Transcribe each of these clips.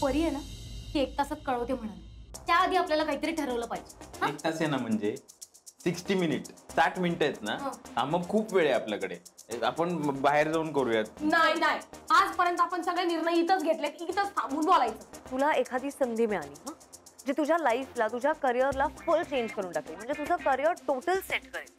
परी आहे ना ती 1 तासात कळवते म्हणाली. त्याआधी आपल्याला काहीतरी ठरवलं पाहिजे. 1 तास आहे ना म्हणजे 60 मिनिट 60 मिनिटं आहेत ना. हा मग खूप वेळ आहे आपल्याकडे. आपण बाहेर जाऊन करूयात. नाही नाही, आजपर्यंत आपण सगळे निर्णय इथंच घेतले, इथंच थांबून बोलायचं. तुला एखादी संधी मिळाली जी तुझ्या लाईफला तुझ्या करिअरला फुल चेंज करून टाकेल, म्हणजे तुझं करिअर टोटल सेट करेल.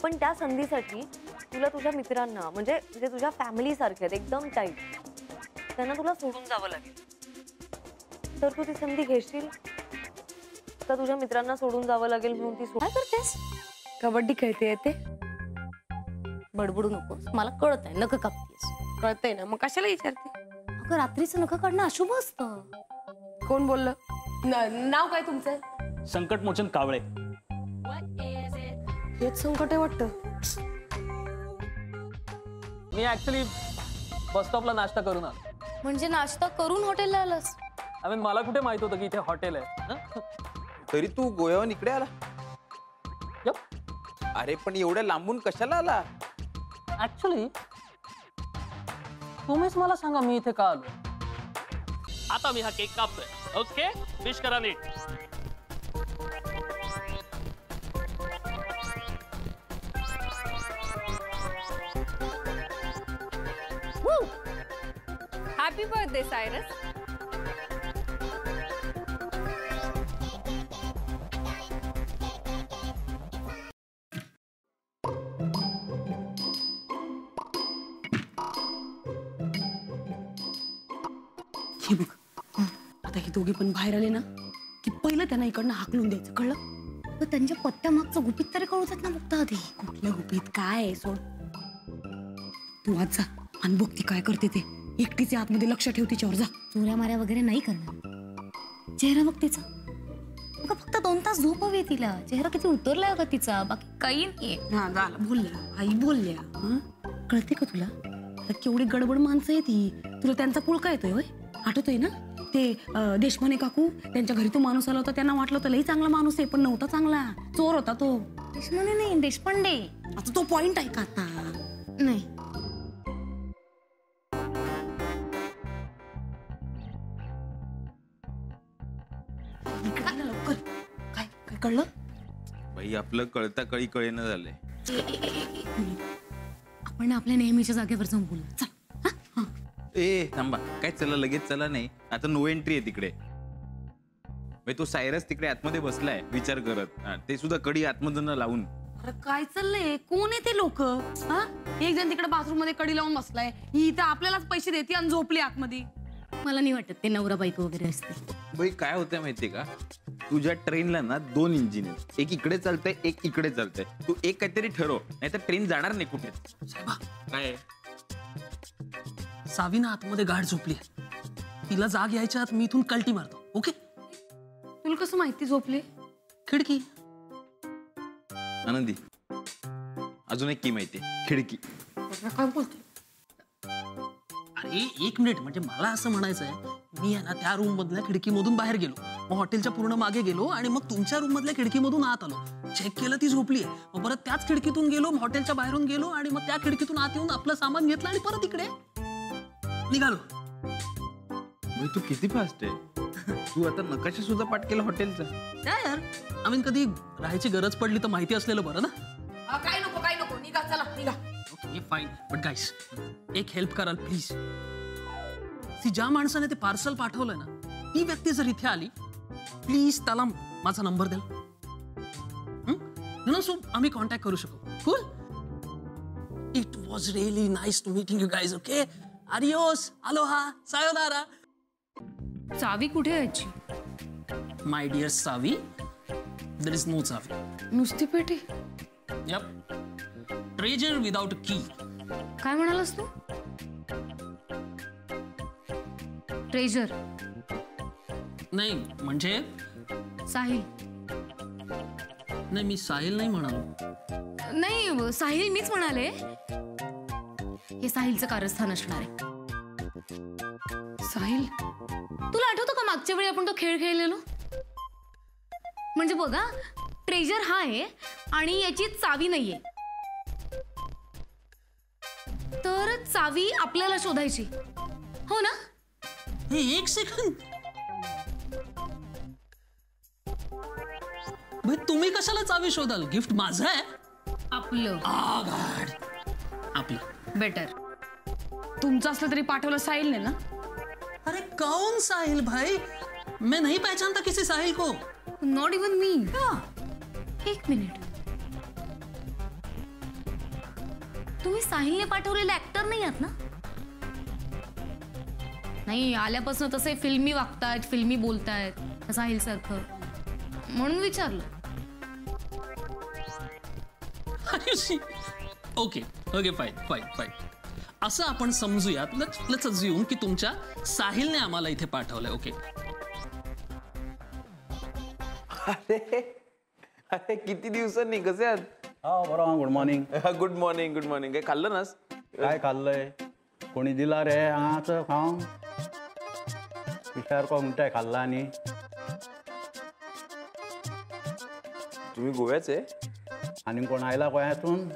पण त्या संधीसाठी तुला तुझ्या मित्रांना म्हणजे जे तुझ्या फॅमिली सारखे आहेत एकदम टाईट, त्यांना तुला सोडून जावं लागेल. तर तू ती संधी घेशील का तुझ्या मित्रांना सोडून जावं लागेल म्हणून ती काय करतेस? कबड्डी खेळते ते? बडबडू नकोस, मला कळतंय नख कापतेस. कळतंय ना, मग कशाला विचारते? अगं रात्रीचं नख काढणं अशुभ असतं. कोण बोललं? नाव काय तुमचं? संकटमोचन कावळे. हेच संकट आहे वाटतं. मी ऍक्च्युली बस स्टॉपला नाश्ता करून आलो. म्हणजे नाश्ता करून हॉटेलला आलास? आय मीन मला कुठे माहित होतं की इथे हॉटेल आहे. तरी तू गोव्याहून इकडे आला? यप. अरे पण एवढ्या लांबून कशाला आला? ऍक्च्युली तुम्हीच मला सांगा मी इथे का आलो. आता मी हा केक कापतोय. ओके, विश करा नीट. Happy birthday Cyrus. हे बघ, आता हे दोघे पण बाहेर आले ना की पहिलं त्यांना इकडनं हाकलून द्यायचं, कळलं? त्यांच्या पत्त्या मागचं गुपित तरी कळतात ना बघता आधी. कुठलं गुपित काय आहे सोड. तू आज जा आणि बघ ती काय करते ते. एकटीचे आतमध्ये लक्ष ठेव तिच्यावर. जा. चोऱ्या माऱ्या वगैरे नाही करणार. चेहरा बघ तिचा. अगं फक्त 2 तास झोप हवी तिला. चेहरा किती उतरलाय का तिचा, बाकी काही नाहीये. हा झालं, बोलल्या आई बोलल्या. कळते का तुला? आता केवढी गडबड माणसं आहे ती. तुला त्यांचा पुळका येतोय होय? आठवतोय ना ते देशपांडे काकू, त्यांच्या घरी तो माणूस आला होता, त्यांना वाटलं होतं लई चांगला माणूस आहे, पण नव्हता चांगला, चोर होता तो. देशपांडे नाही, देशपांडे. आता तो पॉइंट आहे का आता? नाही. लवकर. काय काय कळलं? भाई आपलं कळता कळी कळेना झालंय. आपण आपल्या नेहमीच्या जागेवर जाऊन बोलू. चल. ए थांबा, काय चला लगेच चला नाही. आता नो एंट्री आहे तिकडे. तो सायरस तिकडे आतमध्ये बसलाय विचार करत. ते सुद्धा कडी आतमधून लावून. अरे काय चाललंय? कोण आहे ते लोक? एक जण तिकडे बाथरूम मध्ये कडी लावून बसलाय, ही इथं आपल्यालाच पैसे देते आणि झोपली आतमध्ये. मला नाही वाटत ते नवरा बायको वगैरे असते. भाई काय होतंय माहितीये का, तुझ्या ट्रेनला ना 2 इंजिन आहेत. एक इकडे चालतंय, एक इकडे चालतंय. तू एक काहीतरी ठरव, नाही तर ट्रेन जाणार नाही कुठे. साहेबा काय सावीना आतमध्ये गाढ झोपली. तिला जाग यायच्या आत मी इथून कल्टी मारतो. ओके? तुला कसं माहिती झोपली? खिडकी. आनंदी अजून एक की माहिती, खिडकी. काय बोलते? अरे 1 मिनिट, म्हणजे मला असं म्हणायचंय, मी आहे ना त्या रूम मधल्या खिडकीमधून बाहेर गेलो, मग हॉटेलच्या पूर्ण मागे गेलो आणि मग तुमच्या रूम मधल्या खिडकीमधून आत आलो. चेक केलं ती झोपली आहे. मग परत त्याच खिडकीतून गेलो, हॉटेलच्या बाहेरून गेलो आणि मग त्या खिडकीतून आत येऊन आपलं सामान घेतलं आणि परत इकडे निघालो. तू किती फास्ट आहे. तू आता नकाशा सुद्धा पाठ केला हॉटेलचा. काय यार, आय मीन कधी राहायची गरज पडली तर माहिती असलेलं बरं ना. काय नको काय नको, निघा चला निघा. ओके फाईन, बट गाईस एक हेल्प कराल प्लीज. ती ज्या माणसाने ते पार्सल पाठवलंय ना, ती व्यक्ती जर इथे आली, प्लीज त्याला माझा नंबर द्याल. सो आम्ही कॉन्टॅक्ट करू शकू. Cool? It was really nice to meeting you guys. Okay, adios, aloha, sayonara. चावी कुठे यायची? My dear Savi, there is no चावी. नुसती पेटी? यप, ट्रेजर विदाउट की. काय म्हणालास तू? ट्रेजर नाही म्हणजे साहिल. नाही, मी साहिल नाही म्हणालो. नाही, साहिल मीच म्हणाले. हे साहिलचं कारस्थान असणार आहे. साहिल? तुला आठवतं का मागच्या वेळी आपण तो खेळ खेळलेलो? म्हणजे बघा, ट्रेजर हा आहे आणि याची चावी नाहीये, तर चावी आपल्याला शोधायची, हो ना? हे एक सेकंद, भाई तुम्ही कशाला चावी शोधाल? गिफ्ट माझं आहे. आपलं आपलं बेटर. तुमचं असलं तरी पाठवलं साहिल ने ना. अरे कौन साहिल भाई? मैं नहीं पहचानता किसी साहिल को. नॉट इवन मी. एक मिनिट, तुम्ही साहिलने पाठवलेले ऍक्टर नाही आहात ना? नाही, आल्यापासून तसे फिल्मी वागतायत, फिल्मी बोलतायत साहिल सारखं, म्हणून विचारलं. Okay okay fine fine fine. असं आपण समजूयात, लेट्स अज्यूम की तुमच्या साहिलने आम्हाला इथे पाठवलंय. ओके. अरे अरे किती दिवसांनी, कसे आहात? हा बरं. Good morning. Good morning good morning. काय खाल्लं नास? काय खाल्लंय? कोणी दिला रे हाच खाऊन? विचार को म्हणताय खाल्ला आणि तुम्ही गोव्याचे? आणि कोण आयला गोयातून?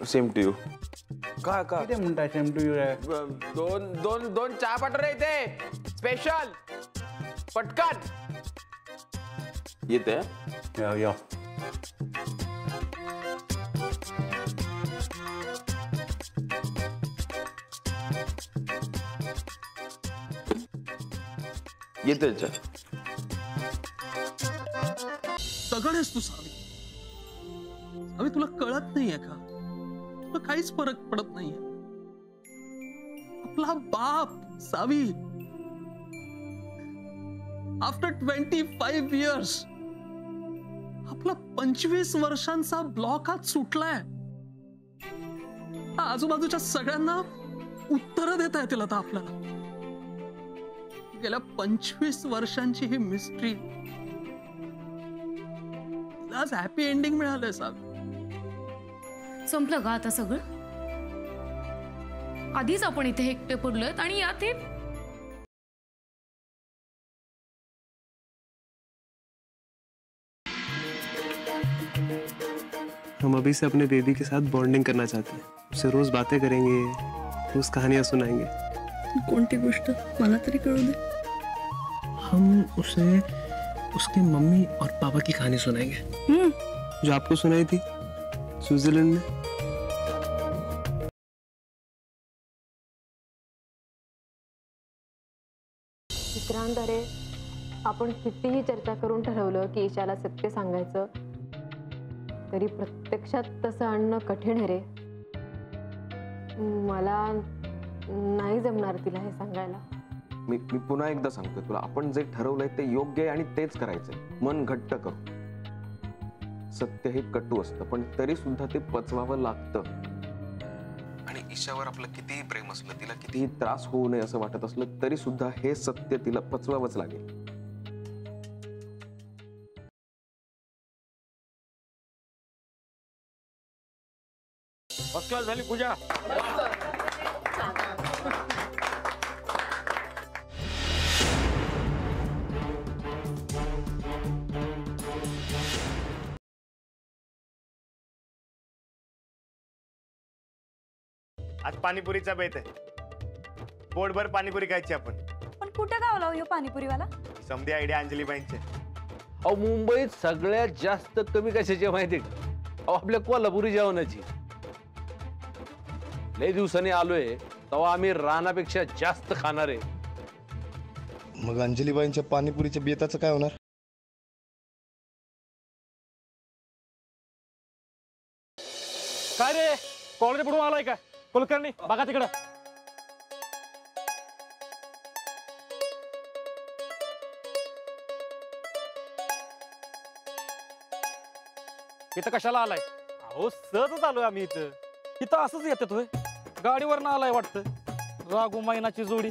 Same to you. का का किती म्हणताय सेम टू यू रे? दोन दोन दोन चहा पाठव रे इथे, स्पेशल, पटकन. येते. यो येते चहा. दगड आहेस तू सावी. सावी तुला कळत नाहीये का? तुला काहीच फरक पडत नाहीये. आपला बाप सावी आफ्टर 25 years आपला 25 वर्षांचा ब्लॉक आज सुटलाय. आजूबाजूच्या सगळ्यांना उत्तर देता येतील आता आपल्याला. गेल्या 25 वर्षांची ही मिस्ट्री, आज हॅपी एंडिंग मिळालंय साहेब. संपलं का आता सगळं? आधीच आपण इथे एकटे पडलोय आणि यात हे हम अभी से अपने बेबी के साथ बॉन्डिंग करना चाहते हैं. उससे रोज बातें करेंगे, रोज कहानियां सुनाएंगे. कोणती गोष्ट मला तरी कळू दे. हम उसे उसकी मम्मी और पापा की कहानी सुनाएंगे, जो आपको सुनाई थी स्विट्जरलैंड में. मित्रांद्वारे आपण कितीही चर्चा करून ठरवलं की ईशाला सत्य सांगायचं, तरी प्रत्यक्षात तसं आणणं कठीण आहे रे. मला नाही जमणार तिला हे सांगायला. मी पुन्हा एकदा सांगतोय तुला, आपण जे ठरवलंय ते योग्य आहे आणि तेच करायचंय. मन घट्ट करू. सत्य हे कटू असतं, पण तरी सुद्धा ते पचवावं लागतं. आणि ईशावर आपलं कितीही प्रेम असलं, तिला कितीही त्रास होऊ नये असं वाटत असलं, तरी सुद्धा हे सत्य तिला पचवावंच लागेल. फर्स्ट क्लास झाली पूजा. आज पाणीपुरीचा बेत आहे. पोटभर पाणीपुरी खायची आपण. पण कुठं गावला हो पाणीपुरीवाला? समधी आयडिया अंजलीबाईंचे. अहो मुंबईत सगळ्यात जास्त कमी कशाची माहिती का? अहो आपल्या कोल्हापुरी जेवणाची. लय दिवसांनी आलोय तेव्हा आम्ही रानापेक्षा जास्त खाणार आहे. मग अंजलीबाईंच्या पाणीपुरीच्या बेताचं काय होणार? काय रे, कॉलेज पडून आलाय का कुलकर्णी? बघा तिकडं. इथं कशाला आलाय? अहो सहजच आलोय आम्ही इथं. इथं असंच येतात होय? गाडीवर ना आलाय वाटतं. रागू मैनाची जोडी.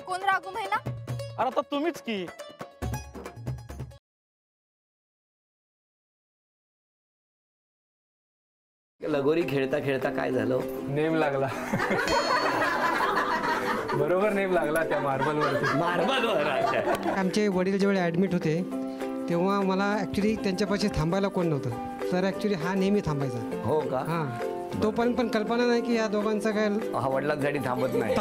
कोण रागू मैना? अरे आता तुम्हीच की. लगोरी खेळता खेळता काय झालं? नेम लागला. बरोबर नेम लागला त्या मार्बलवरती. मार्बलवर. आमचे वडील जेव्हा ॲडमिट होते तेव्हा मला ॲक्च्युली त्यांच्यापाशी थांबायला कोण नव्हतं. तर ॲक्च्युली हा नेहमी थांबायचा. हो का? हां, तोपर्यंत पण कल्पना नाही की या दोघांचं काय वडिलांसाठी थांबत नाही.